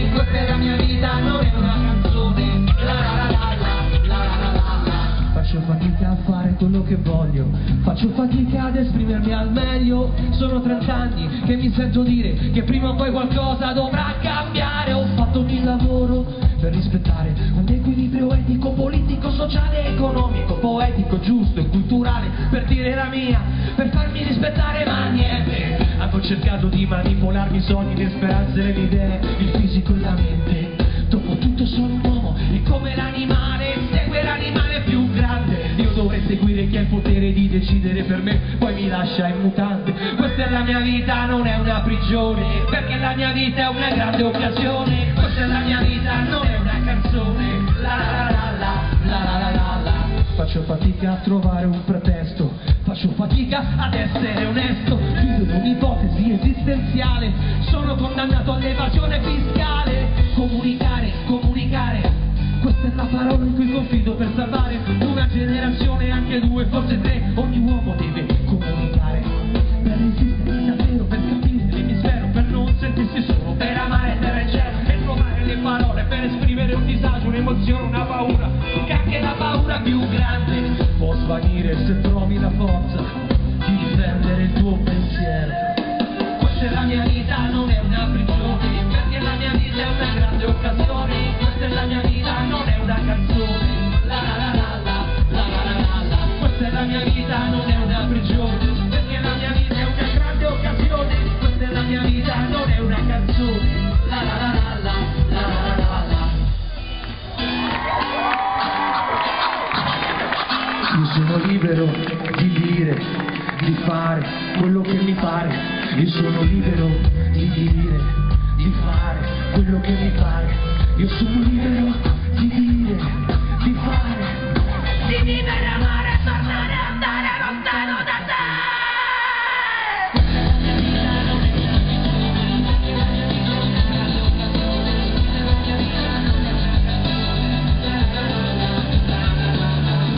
canzoni, questa è la mia vita, non è una canzone. La la la la la la la la la. Faccio fatica a fare quello che voglio, faccio fatica ad esprimermi al meglio. Sono 30 anni che mi sento dire che prima o poi qualcosa dovrà cambiare. Ho fatto il lavoro per rispettare un equilibrio etico, politico, sociale, economico, poetico, giusto e culturale, per dire la mia, per farmi rispettare, ma niente. Hanno cercato di manipolarmi i sogni, le speranze, le idee, il fisico e la mente. Dopo tutto sono un uomo e come l'animale segue l'animale più grande. Io dovrei seguire chi ha il potere di decidere per me, poi mi lascia in mutande. Questa è la mia vita, non è una prigione, perché la mia vita è una grande occasione. Questa è la mia vita, non è una canzone. La la la la la la la la la. Faccio fatica a trovare un pretesto, faccio fatica ad essere onesto. Vivo in un'ipotesi esistenziale, sono condannato all'evasione fiscale. Comunicare, comunicare, questa è la parola in cui confido per salvare una generazione, anche due, forse tre. Ogni uomo deve comunicare per resistere davvero, per capire l'emisfero, per non sentirsi solo, per amare terra e cielo e trovare le parole per esprimere un disagio, un'emozione, una paura, che anche la paura più grande può svanire se trovi la forza di difendere il tuo pensiero. Questa è la mia vita, non è una prigione, perché la mia vita è una grande occasione. Questa è la mia vita, non è una canzone. La la la la la la la la la. Questa è la mia vita, non è una prigione, perché la mia vita è una grande occasione. Questa è la mia vita, non è una canzone. La la la la la la la la la. Io sono libero di dire, di fare quello che mi pare. Io sono libero di dire, di fare quello che mi pare. Io sono libero di dire, di fare, di vivere, amare, tornare, andare lontano da te.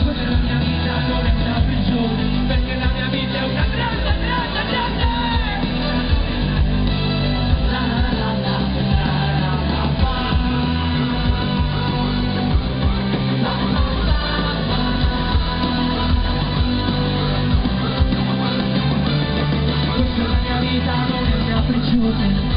Questa è la mia vita, non è una prigione, perché la mia vita è una grande, grande, grande. Questa è la mia vita, non è una prigione.